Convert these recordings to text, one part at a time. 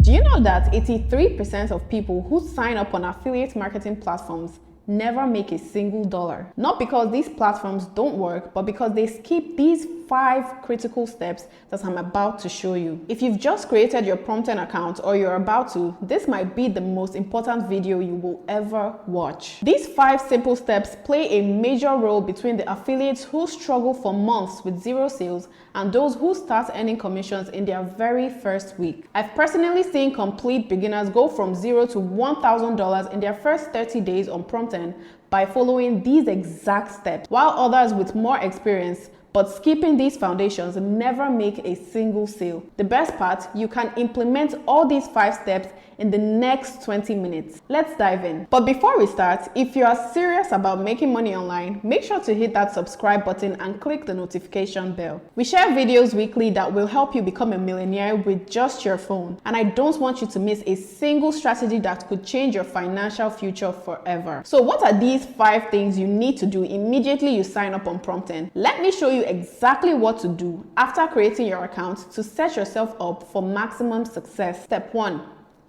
Do you know that 83% of people who sign up on affiliate marketing platforms never make a single dollar? Not because these platforms don't work, but because they skip these 5 critical steps that I'm about to show you. If you've just created your Promptearn account or you're about to, this might be the most important video you will ever watch. These 5 simple steps play a major role between the affiliates who struggle for months with zero sales and those who start earning commissions in their very first week. I've personally seen complete beginners go from $0 to $1,000 in their first 30 days on Promptearn by following these exact steps, while others with more experience but skipping these foundations never make a single sale. The best part, you can implement all these 5 steps in the next 20 minutes. Let's dive in. But before we start, if you are serious about making money online, make sure to hit that subscribe button and click the notification bell. We share videos weekly that will help you become a millionaire with just your phone. And I don't want you to miss a single strategy that could change your financial future forever. So what are these 5 things you need to do immediately you sign up on Promptearn? Let me show you exactly what to do after creating your account to set yourself up for maximum success. Step 1.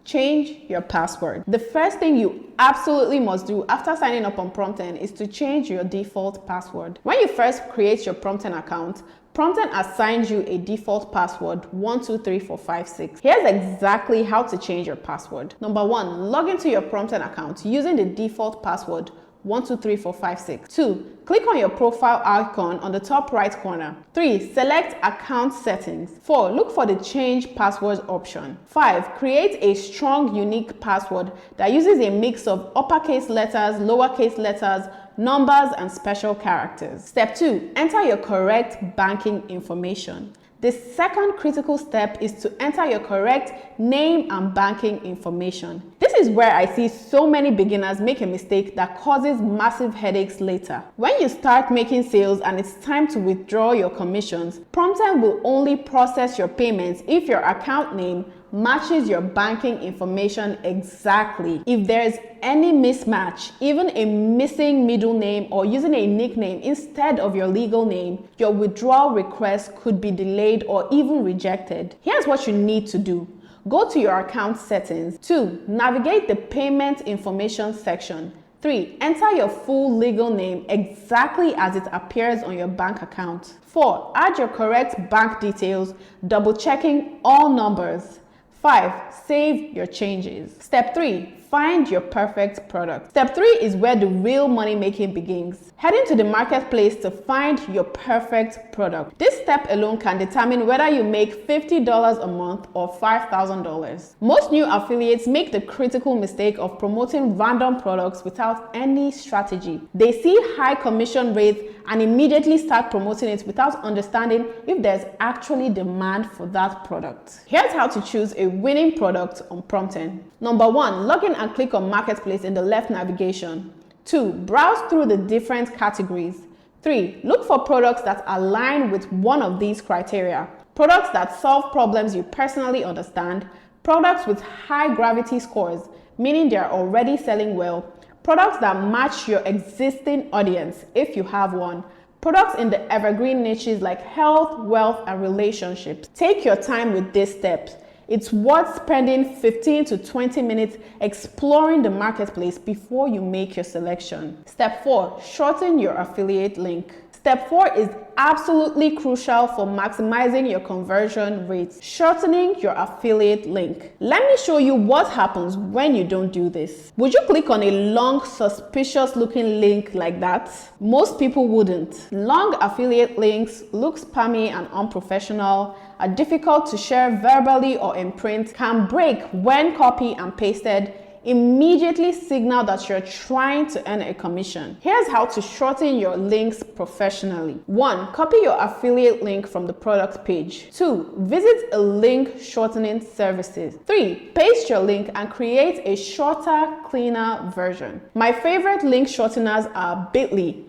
Change your password. The first thing you absolutely must do after signing up on Promptearn is to change your default password. When you first create your Promptearn account, Promptearn assigns you a default password 123456. Here's exactly how to change your password. Number 1, log into your Promptearn account using the default password 123456. 2. Click on your profile icon on the top right corner. 3. Select account settings. 4. Look for the change password option. 5. Create a strong, unique password that uses a mix of uppercase letters, lowercase letters, numbers, and special characters. Step 2. Enter your correct banking information. The second critical step is to enter your correct name and banking information. This is where I see so many beginners make a mistake that causes massive headaches later. When you start making sales and it's time to withdraw your commissions, Promptearn will only process your payments if your account name matches your banking information exactly. If there's any mismatch, even a missing middle name or using a nickname instead of your legal name, your withdrawal request could be delayed or even rejected. Here's what you need to do. Go to your account settings. 2. Navigate the payment information section. 3. Enter your full legal name exactly as it appears on your bank account. 4. Add your correct bank details, double checking all numbers. 5. Save your changes. Step 3. Find your perfect product. Step 3 is where the real money making begins. Head into the marketplace to find your perfect product. This step alone can determine whether you make $50 a month or $5,000. Most new affiliates make the critical mistake of promoting random products without any strategy. They see high commission rates and immediately start promoting it without understanding if there's actually demand for that product. Here's how to choose a winning product on Promptearn. Number 1, log in and click on Marketplace in the left navigation. 2. Browse through the different categories. 3. Look for products that align with one of these criteria. Products that solve problems you personally understand. Products with high gravity scores, meaning they're already selling well. Products that match your existing audience, if you have one. Products in the evergreen niches like health, wealth, and relationships. Take your time with these steps. It's worth spending 15 to 20 minutes exploring the marketplace before you make your selection. Step 4. Shorten your affiliate link. Step 4 is absolutely crucial for maximizing your conversion rates. Shortening your affiliate link. Let me show you what happens when you don't do this. Would you click on a long, suspicious looking link like that? Most people wouldn't. Long affiliate links look spammy and unprofessional, are difficult to share verbally or in print, can break when copied and pasted, immediately signal that you're trying to earn a commission. Here's how to shorten your links professionally. 1. Copy your affiliate link from the product page. 2. Visit a link shortening services. 3. Paste your link and create a shorter, cleaner version. My favorite link shorteners are bit.ly.com,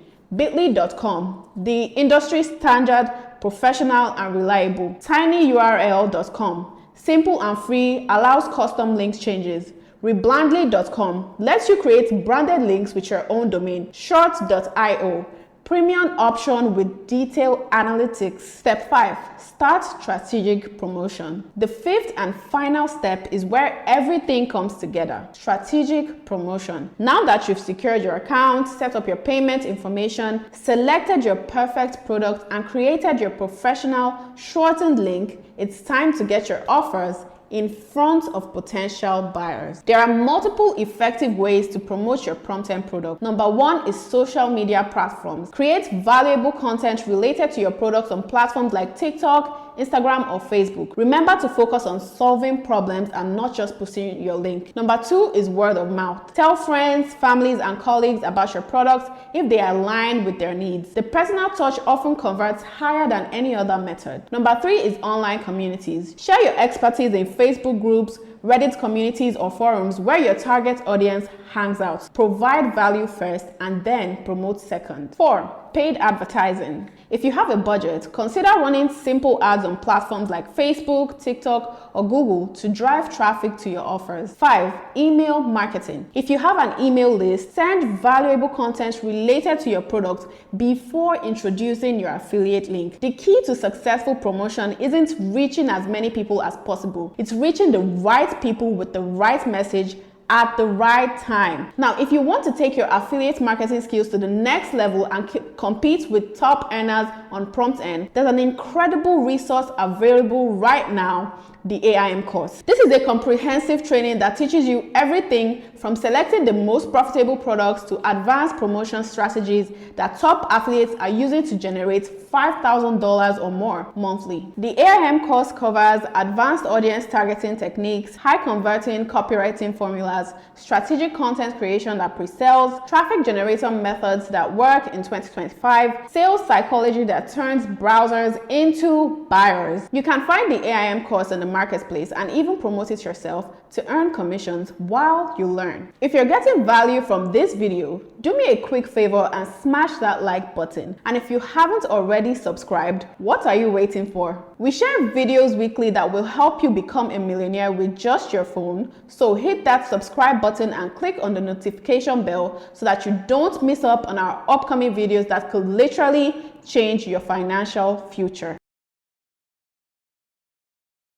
the industry standard, professional and reliable. tinyurl.com, simple and free, allows custom link changes. Reblandly.com lets you create branded links with your own domain. Short.io Premium option with detailed analytics. Step 5. Start strategic promotion. The fifth and final step is where everything comes together. Strategic promotion. Now that you've secured your account, set up your payment information, selected your perfect product, and created your professional shortened link, it's time to get your offers in front of potential buyers. There are multiple effective ways to promote your Promptearn product. Number 1 is social media platforms. Create valuable content related to your products on platforms like TikTok, Instagram, or Facebook. Remember to focus on solving problems and not just pushing your link. Number 2 is word of mouth. Tell friends, families, and colleagues about your products if they align with their needs. The personal touch often converts higher than any other method. Number 3 is online communities. Share your expertise in Facebook groups, Reddit communities, or forums where your target audience hangs out. Provide value first and then promote second. 4. Paid advertising. If you have a budget, consider running simple ads on platforms like Facebook, TikTok, or Google to drive traffic to your offers. 5. Email marketing. If you have an email list, send valuable content related to your product before introducing your affiliate link. The key to successful promotion isn't reaching as many people as possible. It's reaching the right people with the right message at the right time. Now, if you want to take your affiliate marketing skills to the next level and compete with top earners on Promptearn, there's an incredible resource available right now, the AIM course. This is a comprehensive training that teaches you everything from selecting the most profitable products to advanced promotion strategies that top affiliates are using to generate $5,000 or more monthly. The AIM course covers advanced audience targeting techniques, high converting copywriting formulas, strategic content creation that pre-sells, traffic generator methods that work in 2025, sales psychology that turns browsers into buyers. You can find the AIM course in the marketplace and even promote it yourself to earn commissions while you learn. If you're getting value from this video, do me a quick favor and smash that like button. And if you haven't already subscribed, what are you waiting for? We share videos weekly that will help you become a millionaire with just your phone. So hit that subscribe button and click on the notification bell so that you don't miss up on our upcoming videos that could literally change your financial future.